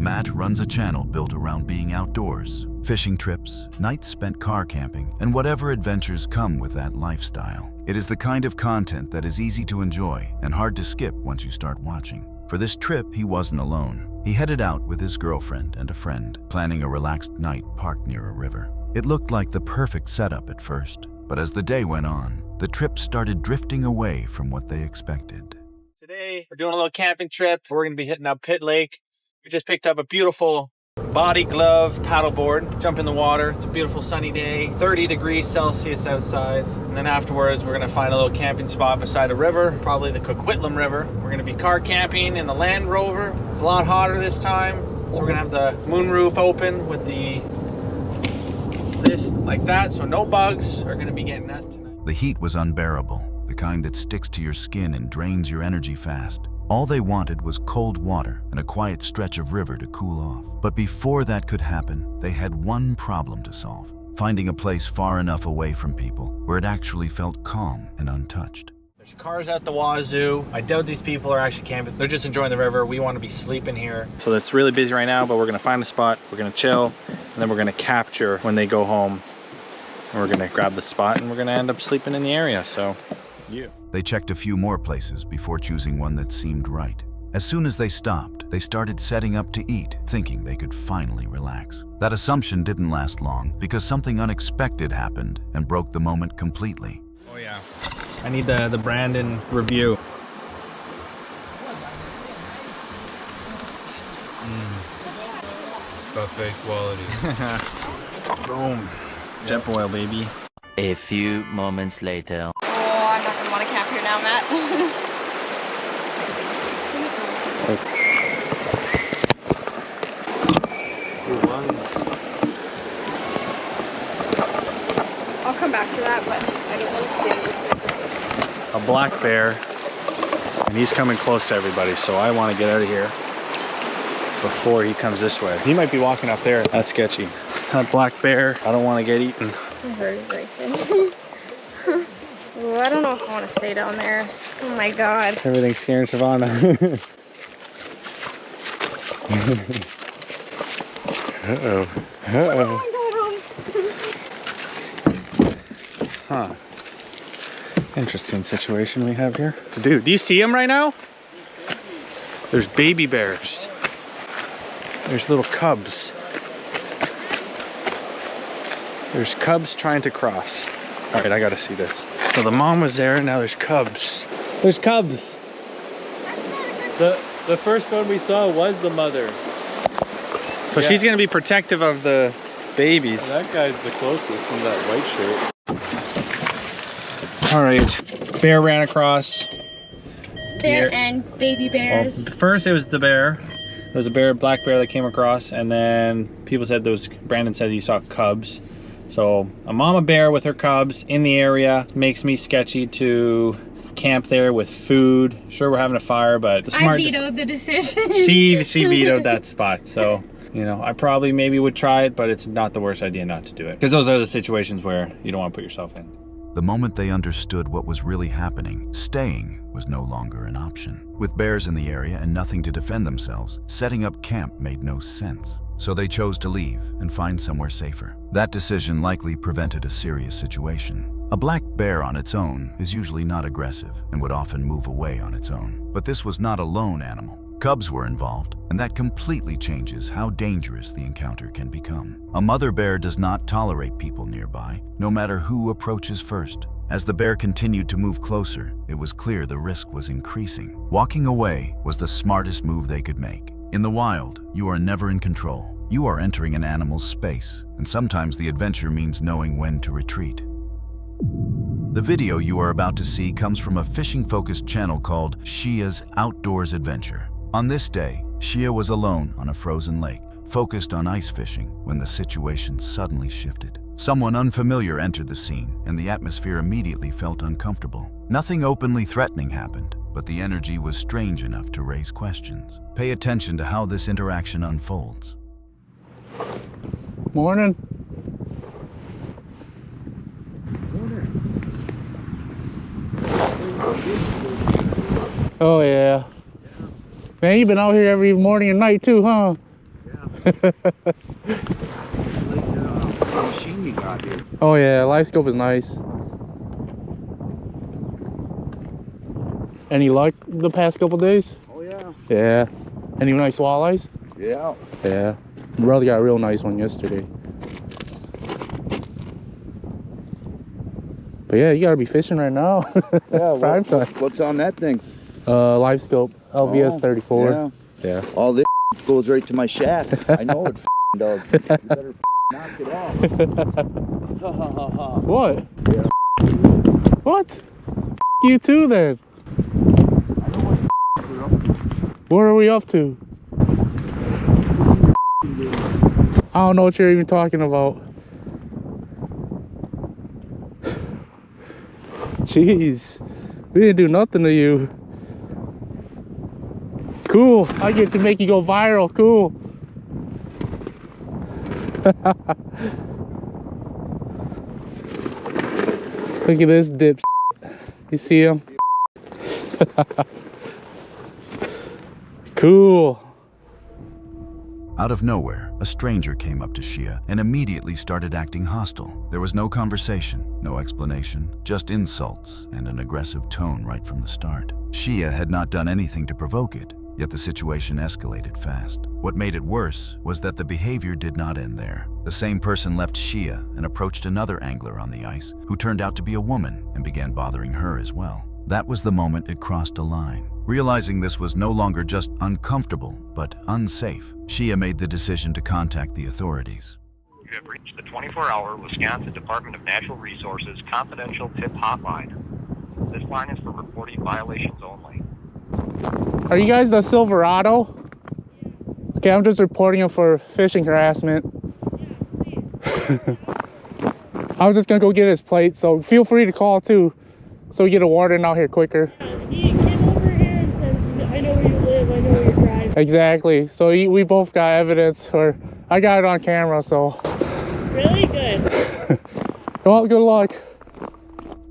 Matt runs a channel built around being outdoors, fishing trips, nights spent car camping, and whatever adventures come with that lifestyle. It is the kind of content that is easy to enjoy and hard to skip once you start watching. For this trip, he wasn't alone. He headed out with his girlfriend and a friend, planning a relaxed night parked near a river. It looked like the perfect setup at first, but as the day went on, the trip started drifting away from what they expected. Today, we're doing a little camping trip. We're going to be hitting up Pit Lake. We just picked up a beautiful body glove paddleboard, jump in the water. It's a beautiful sunny day, 30 degrees Celsius outside. And then afterwards, we're gonna find a little camping spot beside a river, probably the Coquitlam River. We're gonna be car camping in the Land Rover. It's a lot hotter this time. So we're gonna have the moonroof open with this like that, so no bugs are gonna be getting us tonight. The heat was unbearable, the kind that sticks to your skin and drains your energy fast. All they wanted was cold water and a quiet stretch of river to cool off. But before that could happen, they had one problem to solve: finding a place far enough away from people where it actually felt calm and untouched. There's cars at the wazoo. I doubt these people are actually camping. They're just enjoying the river. We want to be sleeping here. So it's really busy right now, but we're gonna find a spot, we're gonna chill, and then we're gonna capture when they go home. And we're gonna grab the spot and we're gonna end up sleeping in the area, so They checked a few more places before choosing one that seemed right. As soon as they stopped, they started setting up to eat, thinking they could finally relax. That assumption didn't last long because something unexpected happened and broke the moment completely. Oh yeah. I need the Brandon review. Buffet quality. Boom. Jet oil, baby. A few moments later. Oh, I'm not gonna want to camp here now, Matt. I'll come back to that, but I don't want to see A black bear, and he's coming close to everybody, so I want to get out of here before he comes this way. He might be walking up there. That's sketchy. That black bear, I don't want to get eaten. My heart is racing. Oh, I don't know if I want to stay down there. Oh my god. Everything's scaring Savannah. Uh-oh. Uh-oh. Huh. Interesting situation we have here. Do you see him right now? There's baby bears. There's little cubs. There's cubs trying to cross. All right, I gotta see this. So the mom was there, and now there's cubs. There's cubs. The first one we saw was the mother. So she's gonna be protective of the babies. That guy's the closest in that white shirt. All right, bear ran across. Bear and baby bears. Well, first it was the bear. There was a bear, black bear that came across, and then people said Brandon said he saw cubs. So a mama bear with her cubs in the area makes me sketchy to camp there with food. Sure, we're having a fire, but I vetoed the decision. She vetoed that spot. So, you know, I probably maybe would try it, but it's not the worst idea not to do it. Because those are the situations where you don't want to put yourself in. The moment they understood what was really happening, staying was no longer an option. With bears in the area and nothing to defend themselves, setting up camp made no sense. So they chose to leave and find somewhere safer. That decision likely prevented a serious situation. A black bear on its own is usually not aggressive and would often move away on its own. But this was not a lone animal. Cubs were involved, and that completely changes how dangerous the encounter can become. A mother bear does not tolerate people nearby, no matter who approaches first. As the bear continued to move closer, it was clear the risk was increasing. Walking away was the smartest move they could make. In the wild, you are never in control. You are entering an animal's space, and sometimes the adventure means knowing when to retreat. The video you are about to see comes from a fishing-focused channel called Shia's Outdoors Adventure. On this day, Shia was alone on a frozen lake, focused on ice fishing, when the situation suddenly shifted. Someone unfamiliar entered the scene, and the atmosphere immediately felt uncomfortable. Nothing openly threatening happened, but the energy was strange enough to raise questions. Pay attention to how this interaction unfolds. Morning. Oh yeah. Man, you've been out here every morning and night too, huh? Machine you got here. Oh yeah, live scope is nice. Any luck the past couple days? Oh yeah. Yeah. Any nice walleyes? Yeah. Yeah. My brother got a real nice one yesterday. But yeah, you gotta be fishing right now. Yeah. Prime time. What's on that thing? Live scope, LVS 34. Yeah. Yeah. All this goes right to my shack. I know it does. You better knock it off. What? Yeah. What? You too then. I know what you're up to. What are we up to? I don't know what you're even talking about. Jeez, we didn't do nothing to you. Cool, I get to make you go viral, cool. Look at this dip. You see him? Cool. Out of nowhere, a stranger came up to Shia and immediately started acting hostile. There was no conversation, no explanation, just insults and an aggressive tone right from the start. Shia had not done anything to provoke it, yet the situation escalated fast. What made it worse was that the behavior did not end there. The same person left Shia and approached another angler on the ice, who turned out to be a woman and began bothering her as well. That was the moment it crossed a line. Realizing this was no longer just uncomfortable, but unsafe, Shia made the decision to contact the authorities. You have reached the 24-hour Wisconsin Department of Natural Resources confidential tip hotline. This line is for reporting violations only. Are you guys the Silverado? Okay, I'm just reporting him for fishing harassment. I was just gonna go get his plate, so feel free to call too, so we get a warden out here quicker. He came over here and said, I know where you live, I know where you're driving. Exactly. So we both got evidence, or I got it on camera, so. Really good. Well, good luck.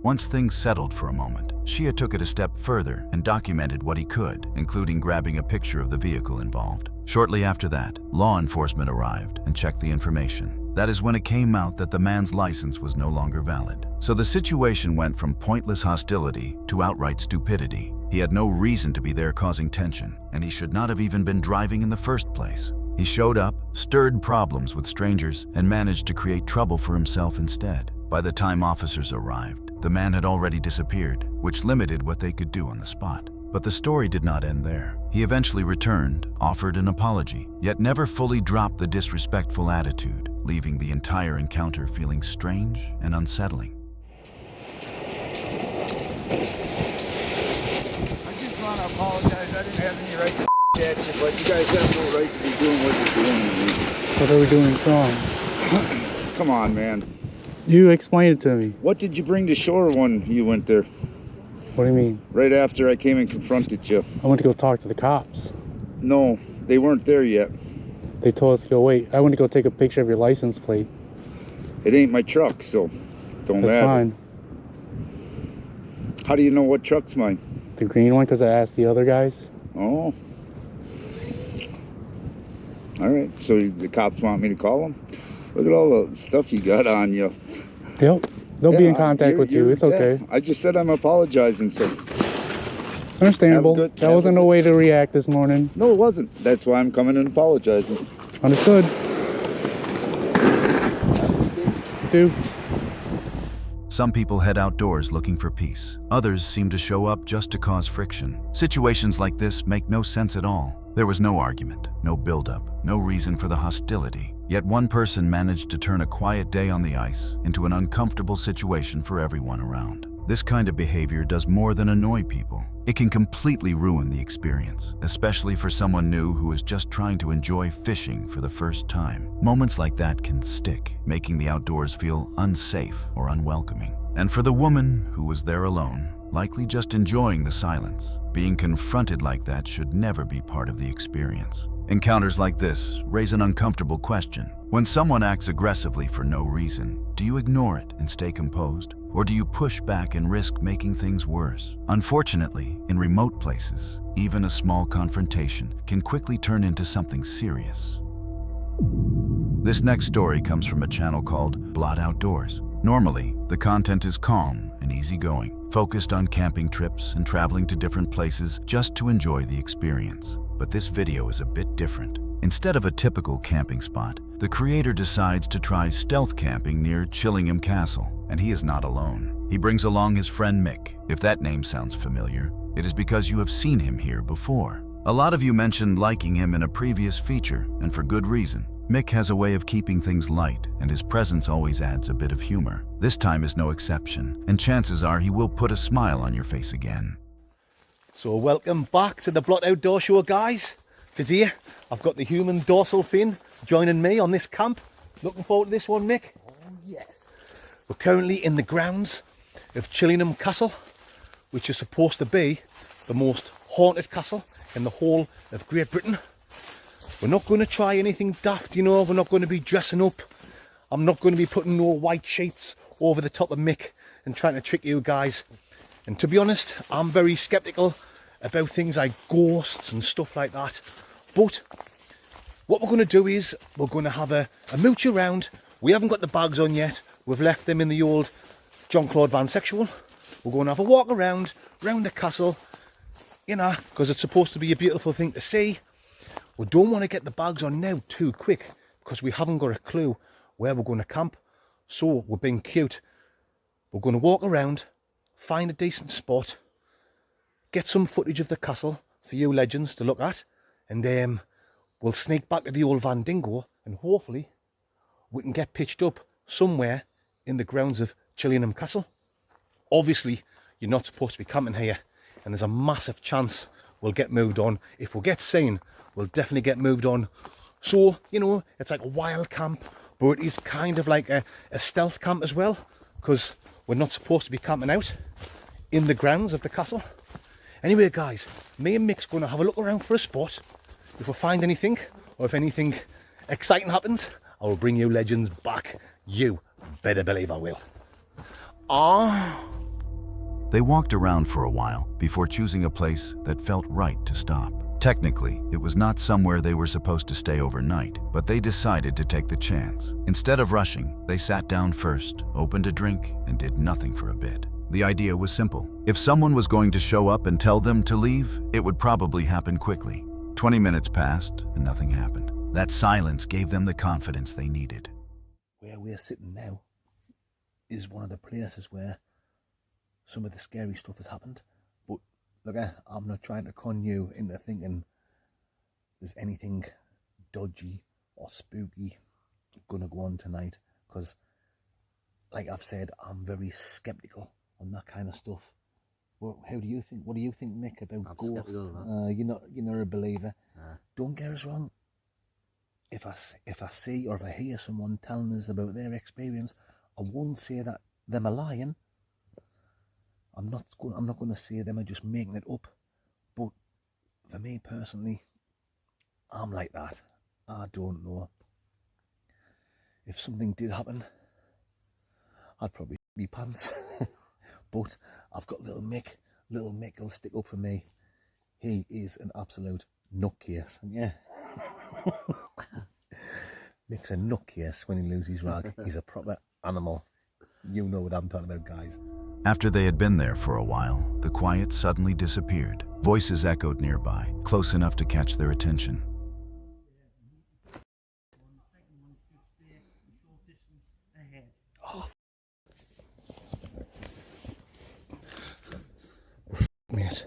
Once things settled for a moment, Shia took it a step further and documented what he could, including grabbing a picture of the vehicle involved. Shortly after that, law enforcement arrived and checked the information. That is when it came out that the man's license was no longer valid. So the situation went from pointless hostility to outright stupidity. He had no reason to be there causing tension, and he should not have even been driving in the first place. He showed up, stirred problems with strangers, and managed to create trouble for himself instead. By the time officers arrived, the man had already disappeared, which limited what they could do on the spot. But the story did not end there. He eventually returned, offered an apology, yet never fully dropped the disrespectful attitude, leaving the entire encounter feeling strange and unsettling. I just want to apologize. I didn't have any right to at you, but you guys have no right to be doing what you're doing to me. What are we doing wrong? Come on, man. You explain it to me. What did you bring to shore when you went there? What do you mean? Right after I came and confronted you. I went to go talk to the cops. No, they weren't there yet. They told us to go wait. I went to go take a picture of your license plate. It ain't my truck, so don't That's matter. fine. How do you know what truck's mine? The green one, because I asked the other guys. Oh. All right, so the cops want me to call them? Look at all the stuff you got on you. Yep. They'll be in contact with you. It's okay. I just said I'm apologizing, so. Understandable. Have a good- That wasn't no way to react this morning. No, it wasn't. That's why I'm coming and apologizing. Understood. Two. Some people head outdoors looking for peace. Others seem to show up just to cause friction. Situations like this make no sense at all. There was no argument, no buildup, no reason for the hostility. Yet one person managed to turn a quiet day on the ice into an uncomfortable situation for everyone around. This kind of behavior does more than annoy people. It can completely ruin the experience, especially for someone new who is just trying to enjoy fishing for the first time. Moments like that can stick, making the outdoors feel unsafe or unwelcoming. And for the woman who was there alone, likely just enjoying the silence, being confronted like that should never be part of the experience. Encounters like this raise an uncomfortable question. When someone acts aggressively for no reason, do you ignore it and stay composed? Or do you push back and risk making things worse? Unfortunately, in remote places, even a small confrontation can quickly turn into something serious. This next story comes from a channel called Blot Outdoors. Normally, the content is calm and easygoing, focused on camping trips and traveling to different places just to enjoy the experience. But this video is a bit different. Instead of a typical camping spot, the creator decides to try stealth camping near Chillingham Castle, and he is not alone. He brings along his friend Mick. If that name sounds familiar, it is because you have seen him here before. A lot of you mentioned liking him in a previous feature, and for good reason. Mick has a way of keeping things light, and his presence always adds a bit of humor. This time is no exception, and chances are he will put a smile on your face again. So welcome back to the Blot Outdoor Show, guys. Today I've got the human dorsal fin joining me on this camp. Looking forward to this one, Mick? Oh yes. We're currently in the grounds of Chillingham Castle, which is supposed to be the most haunted castle in the whole of Great Britain. We're not going to try anything daft, you know. We're not going to be dressing up. I'm not going to be putting no white sheets over the top of Mick and trying to trick you guys. And to be honest, I'm very sceptical about things like ghosts and stuff like that. But what we're going to do is we're going to have a mooch around. We haven't got the bags on yet. We've left them in the old Jean-Claude Van Sexual. We're going to have a walk around the castle, you know, because it's supposed to be a beautiful thing to see. We don't want to get the bags on now too quick because we haven't got a clue where we're going to camp. So we're being cute. We're going to walk around, find a decent spot, get some footage of the castle for you legends to look at, and we'll sneak back to the old Van Dingo and hopefully we can get pitched up somewhere in the grounds of Chillingham Castle. Obviously, you're not supposed to be camping here, and there's a massive chance we'll get moved on. If we get seen, we'll definitely get moved on. So, you know, it's like a wild camp, but it is kind of like a stealth camp as well, because we're not supposed to be camping out in the grounds of the castle. Anyway, guys, me and Mick's going to have a look around for a spot. If we find anything, or if anything exciting happens, I will bring you legends back. You better believe I will. They walked around for a while before choosing a place that felt right to stop. Technically, it was not somewhere they were supposed to stay overnight, but they decided to take the chance. Instead of rushing, they sat down first, opened a drink, and did nothing for a bit. The idea was simple. If someone was going to show up and tell them to leave, it would probably happen quickly. 20 minutes passed and nothing happened. That silence gave them the confidence they needed. Where we're sitting now is one of the places where some of the scary stuff has happened. But look, I'm not trying to con you into thinking there's anything dodgy or spooky gonna go on tonight, because like I've said, I'm very skeptical on that kind of stuff. Well, how do you think? What do you think, Mick, about ghosts? You're not a believer. Don't get us wrong. If I see or if I hear someone telling us about their experience, I won't say that them are lying. I'm not going to say them are just making it up. But for me personally, I'm like that. I don't know. If something did happen, I'd probably be pants. But I've got little Mick. Little Mick will stick up for me. He is an absolute nutcase. Yeah. Mick's a nutcase when he loses his rag. He's a proper animal. You know what I'm talking about, guys. After they had been there for a while, the quiet suddenly disappeared. Voices echoed nearby, close enough to catch their attention. Oh, mate.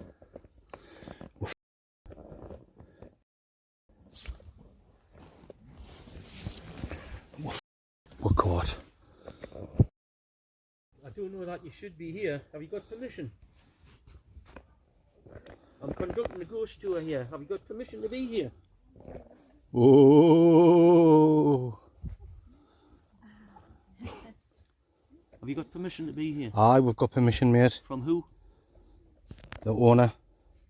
We're caught. I don't know that you should be here. Have you got permission? I'm conducting a ghost tour here. Have you got permission to be here? Oh. Have you got permission to be here? Aye, we've got permission, mate. From who? The owner.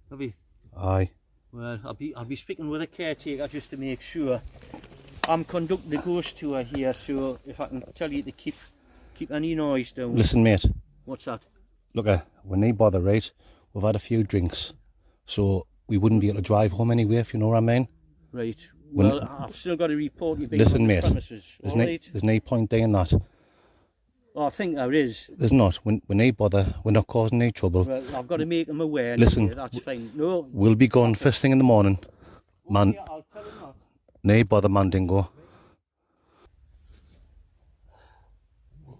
Have you? Aye. Well, I'll be speaking with a caretaker just to make sure. I'm conducting the ghost tour here, so if I can tell you to keep any noise down. Listen, mate. What's that? Look, we need bother, right? We've had a few drinks, so we wouldn't be able to drive home anyway, if you know what I mean. Right. Well, I've still got to report you being Listen, on the mate, premises. there's no point in that. Oh, I think there is. There's not. We're no bother. We're not causing any trouble. Well, I've got to make them aware. Listen, that's fine. No, we'll be going first thing in the morning. Man, okay, I'll tell them that. no bother, Mandingo.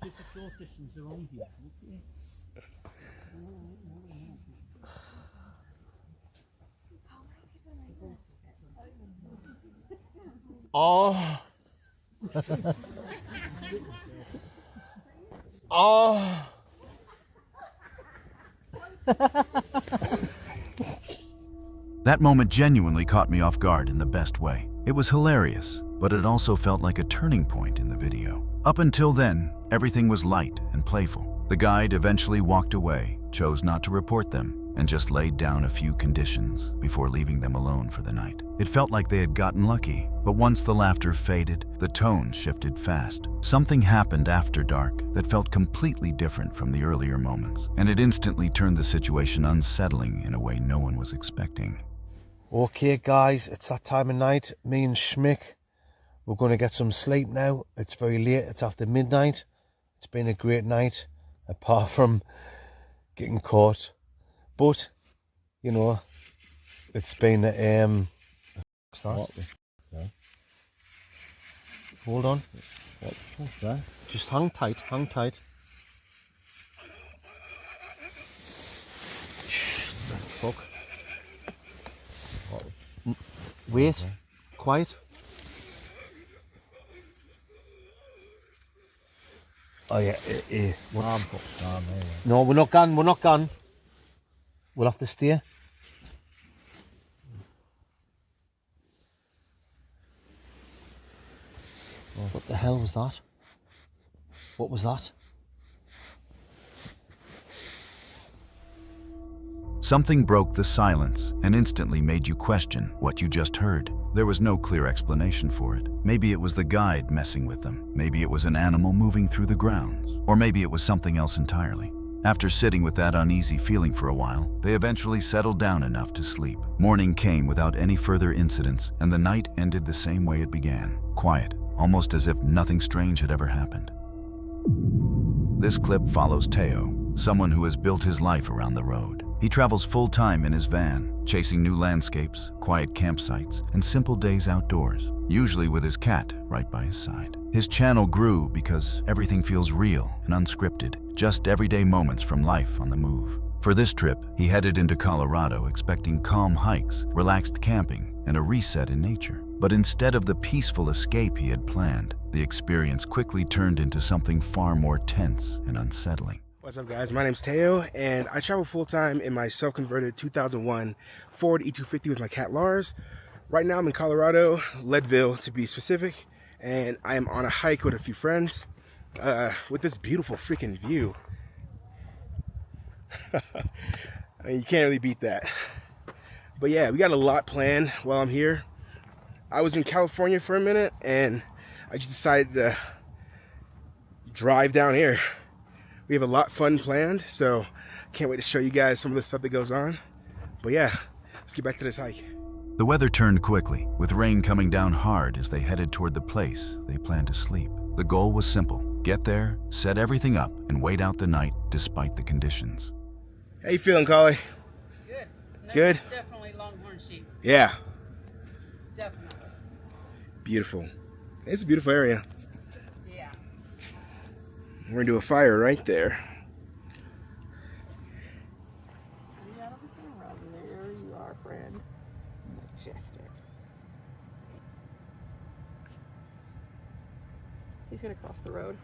Just a short distance around here. Okay. Oh. Oh. That moment genuinely caught me off guard in the best way. It was hilarious, but it also felt like a turning point in the video. Up until then, everything was light and playful. The guide eventually walked away, chose not to report them, and just laid down a few conditions before leaving them alone for the night. It felt like they had gotten lucky, but once the laughter faded, the tone shifted fast. Something happened after dark that felt completely different from the earlier moments, and it instantly turned the situation unsettling in a way no one was expecting. Okay, guys, it's that time of night. Me and Schmick, we're going to get some sleep now. It's very late. It's after midnight. It's been a great night, apart from getting caught. But, you know, it's been, what's that? Yeah. Hold on. What's that? Just hang tight, hang tight. Fuck. Wait, quiet. Oh yeah, no, we're not gone. We'll have to stay. What the hell was that? What was that? Something broke the silence and instantly made you question what you just heard. There was no clear explanation for it. Maybe it was the guide messing with them. Maybe it was an animal moving through the grounds. Or maybe it was something else entirely. After sitting with that uneasy feeling for a while, they eventually settled down enough to sleep. Morning came without any further incidents, and the night ended the same way it began. Quiet, almost as if nothing strange had ever happened. This clip follows Teo, someone who has built his life around the road. He travels full-time in his van, chasing new landscapes, quiet campsites, and simple days outdoors, usually with his cat right by his side. His channel grew because everything feels real and unscripted, just everyday moments from life on the move. For this trip, he headed into Colorado expecting calm hikes, relaxed camping, and a reset in nature. But instead of the peaceful escape he had planned, the experience quickly turned into something far more tense and unsettling. What's up, guys? My name's Teo, and I travel full-time in my self-converted 2001 Ford E250 with my cat Lars. Right now I'm in Colorado, Leadville to be specific, and I am on a hike with a few friends with this beautiful freaking view. I mean, you can't really beat that. But yeah, we got a lot planned while I'm here. I was in California for a minute, and I just decided to drive down here. We have a lot fun planned, so can't wait to show you guys some of the stuff that goes on. But yeah, let's get back to this hike. The weather turned quickly, with rain coming down hard as they headed toward the place they planned to sleep. The goal was simple: get there, set everything up, and wait out the night despite the conditions. How you feeling, Collie? Good. Good? Definitely longhorn sheep. Yeah. Definitely. Beautiful. It's a beautiful area. Yeah. We're gonna do a fire right there. There you are, friend. Majestic. He's gonna cross the road.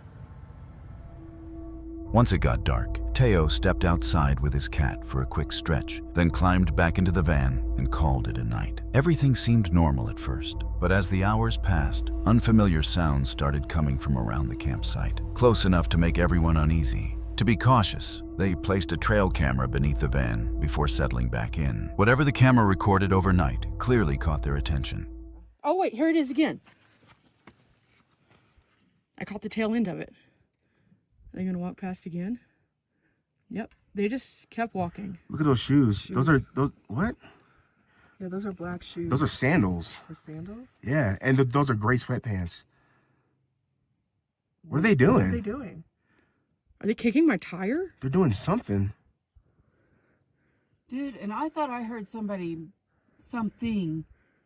Once it got dark, Teo stepped outside with his cat for a quick stretch, then climbed back into the van and called it a night. Everything seemed normal at first, but as the hours passed, unfamiliar sounds started coming from around the campsite, close enough to make everyone uneasy. To be cautious, they placed a trail camera beneath the van before settling back in. Whatever the camera recorded overnight clearly caught their attention. Oh wait, here it is again. I caught the tail end of it. Are they gonna walk past again? Yep, they just kept walking. Look at those shoes. Those, what? Yeah, those are black shoes. Those are sandals. Or sandals? Yeah, and those are gray sweatpants. What are they doing? What are they doing? Are they kicking my tire? They're doing something. Dude, and I thought I heard something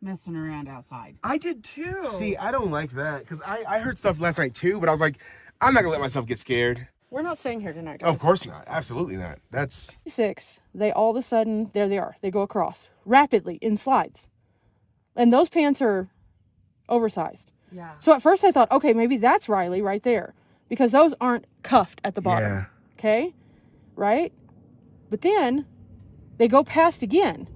messing around outside. I did too. See, I don't like that because I heard stuff last night too, but I was like, I'm not gonna let myself get scared. We're not staying here tonight, guys. Of course not. Absolutely not. That's 6. They all of a sudden, there they are. They go across rapidly in slides. And those pants are oversized. Yeah. So at first I thought, okay, maybe that's Riley right there. Because those aren't cuffed at the bottom. Yeah. Okay? Right? But then they go past again.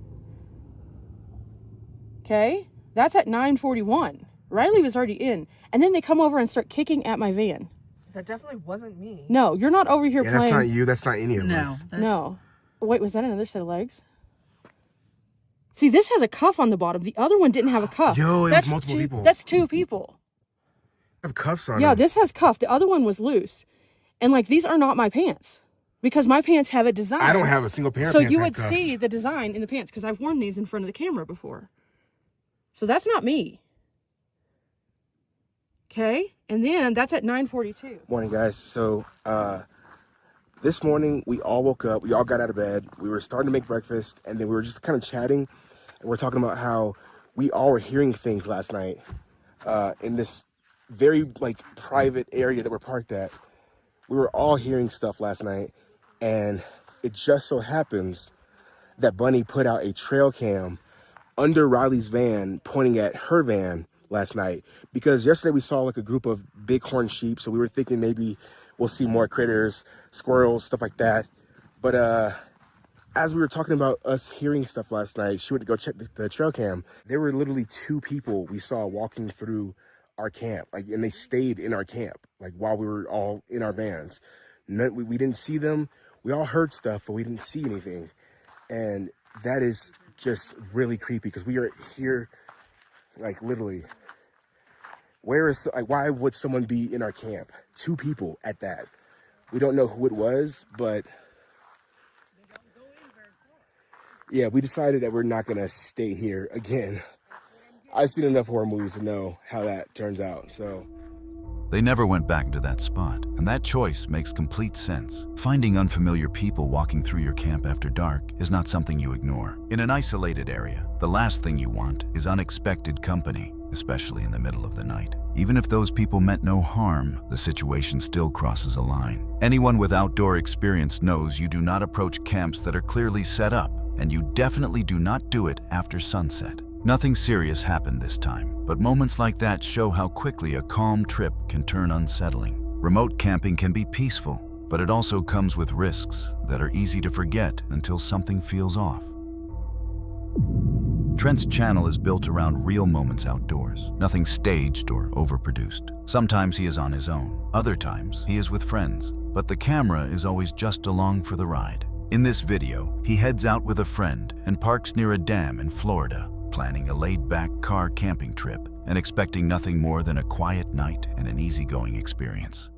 Okay? That's at 9:41. Riley was already in. And then they come over and start kicking at my van. That definitely wasn't me. No, you're not over here yeah, playing. that's not you. That's not any of us. No. Wait, was that another set of legs? See, this has a cuff on the bottom. The other one didn't have a cuff. Yo, it that's was multiple people. That's 2 people. Have cuffs on. Yeah, them. this has cuff. The other one was loose. And like, these are not my pants. Because my pants have a design. I don't have a single pair of so pants you that would have cuffs. see the design in the pants because I've worn these in front of the camera before. So that's not me. Okay? And then that's at 9:42. Morning, guys. So this morning we all woke up. We all got out of bed. We were starting to make breakfast, and then we were just kind of chatting, and we're talking about how we all were hearing things last night in this very like private area that we're parked at. We were all hearing stuff last night, and it just so happens that Bunny put out a trail cam under Riley's van, pointing at her van last night, because yesterday we saw like a group of bighorn sheep, so we were thinking maybe we'll see more critters, squirrels, stuff like that. But as we were talking about us hearing stuff last night, she went to go check the trail cam. There were literally 2 people we saw walking through our camp, like, and they stayed in our camp, like while we were all in our vans. We didn't see them. We all heard stuff, but we didn't see anything, and that is just really creepy because we are here, like literally. Where is, like, why would someone be in our camp? 2 people at that. We don't know who it was, but yeah, we decided that we're not gonna stay here again. I've seen enough horror movies to know how that turns out, so. They never went back to that spot, and that choice makes complete sense. Finding unfamiliar people walking through your camp after dark is not something you ignore. In an isolated area, the last thing you want is unexpected company, especially in the middle of the night. Even if those people meant no harm, the situation still crosses a line. Anyone with outdoor experience knows you do not approach camps that are clearly set up, and you definitely do not do it after sunset. Nothing serious happened this time, but moments like that show how quickly a calm trip can turn unsettling. Remote camping can be peaceful, but it also comes with risks that are easy to forget until something feels off. Trent's channel is built around real moments outdoors, nothing staged or overproduced. Sometimes he is on his own, other times he is with friends, but the camera is always just along for the ride. In this video, he heads out with a friend and parks near a dam in Florida, planning a laid-back car camping trip and expecting nothing more than a quiet night and an easygoing experience.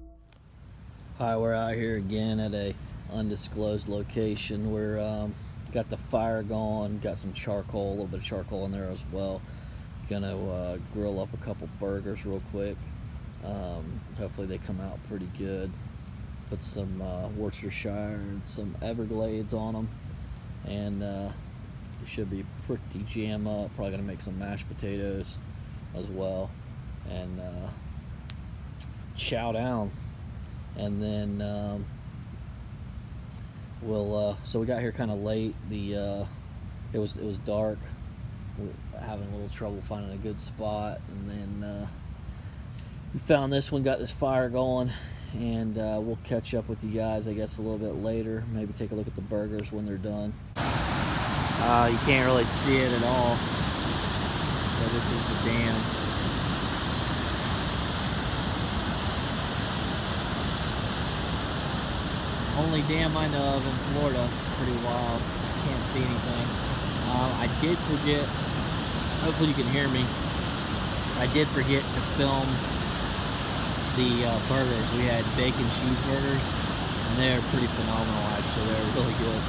Hi, we're out here again at a undisclosed location. We're got the fire going, got some charcoal, a little bit of charcoal in there as well. Gonna grill up a couple burgers real quick. Hopefully they come out pretty good. Put some Worcestershire and some Everglades on them, and it should be pretty jam up. Probably gonna make some mashed potatoes as well, and chow down. And then we'll so we got here kind of late. It was dark. We're having a little trouble finding a good spot, and then we found this one, got this fire going, and we'll catch up with you guys, I guess, a little bit later. Maybe take a look at the burgers when they're done. You can't really see it at all, but this is the dam. Only dam I know of in Florida. It's pretty wild. Can't see anything. I did forget, hopefully you can hear me, I did forget to film the burgers. We had bacon cheeseburgers, and they're pretty phenomenal actually. They're really good.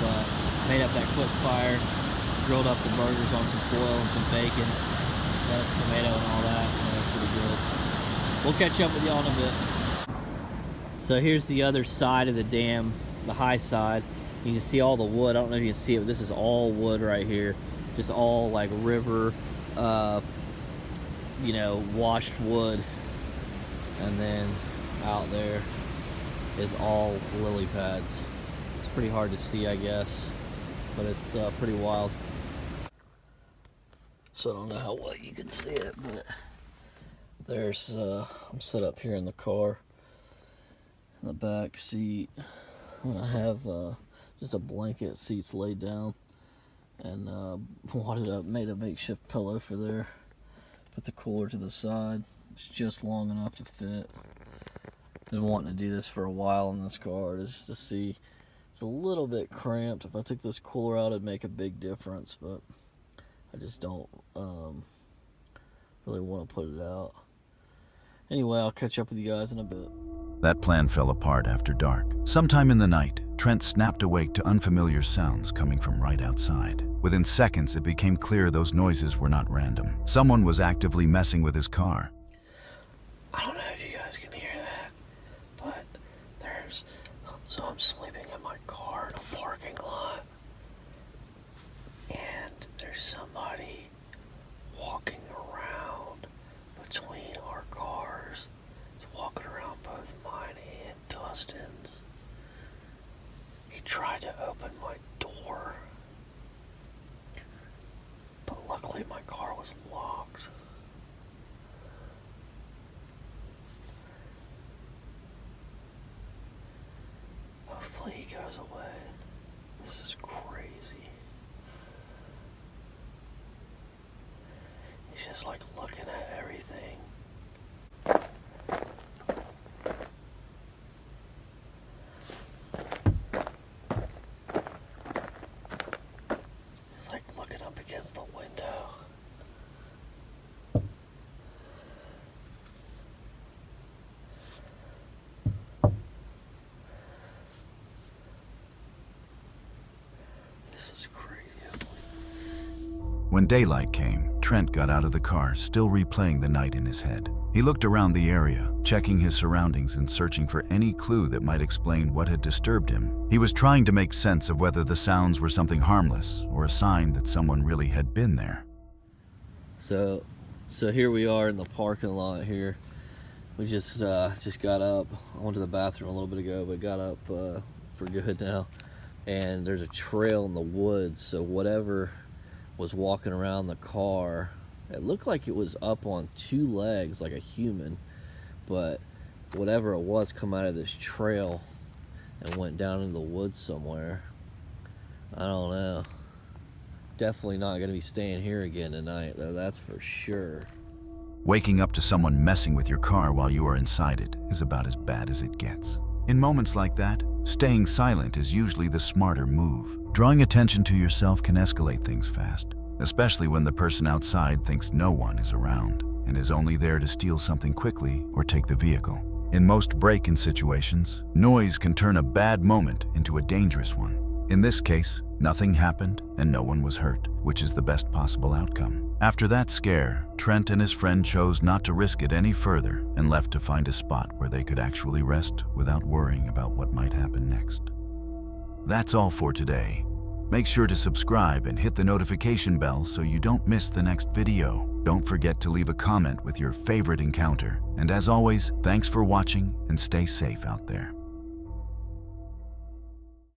But Made up that quick fire, grilled up the burgers on some foil and some bacon, lettuce, tomato, and all that. That was pretty good. We'll catch up with y'all in a bit. So here's the other side of the dam, the high side. You can see all the wood. I don't know if you can see it, but this is all wood right here. Just all like river, you know, washed wood. And then out there is all lily pads. It's pretty hard to see, I guess, but it's pretty wild. So I don't know how well you can see it, but there's, I'm set up here in the car, in the back seat, and I have just a blanket, seats laid down, and made a makeshift pillow for there. Put the cooler to the side. It's just long enough to fit. Been wanting to do this for a while in this car, just to see. It's a little bit cramped. If I took this cooler out, it'd make a big difference, but I just don't really want to put it out. Anyway, I'll catch up with you guys in a bit. That plan fell apart after dark. Sometime in the night, Trent snapped awake to unfamiliar sounds coming from right outside. Within seconds, it became clear those noises were not random. Someone was actively messing with his car. I don't know if you guys can hear that, but so I'm sleeping in my car in a parking lot, and there's somebody walking around between our cars. He's walking around both mine and Dustin's. He tried to open my door, but luckily my car was locked. Hopefully he goes away. This is crazy. He's just like looking at everything. He's like looking up against the window. When daylight came, Trent got out of the car, still replaying the night in his head. He looked around the area, checking his surroundings and searching for any clue that might explain what had disturbed him. He was trying to make sense of whether the sounds were something harmless or a sign that someone really had been there. So here we are in the parking lot here. We just got up. I went to the bathroom a little bit ago, but got up for good now. And there's a trail in the woods, so whatever was walking around the car, it looked like it was up on two legs like a human, but whatever it was come out of this trail and went down into the woods somewhere. I don't know. Definitely not going to be staying here again tonight, though, that's for sure. Waking up to someone messing with your car while you are inside it is about as bad as it gets. In moments like that, staying silent is usually the smarter move. Drawing attention to yourself can escalate things fast, especially when the person outside thinks no one is around and is only there to steal something quickly or take the vehicle. In most break-in situations, noise can turn a bad moment into a dangerous one. In this case, nothing happened and no one was hurt, which is the best possible outcome. After that scare, Trent and his friend chose not to risk it any further and left to find a spot where they could actually rest without worrying about what might happen next. That's all for today. Make sure to subscribe and hit the notification bell so you don't miss the next video. Don't forget to leave a comment with your favorite encounter. And as always, thanks for watching and stay safe out there.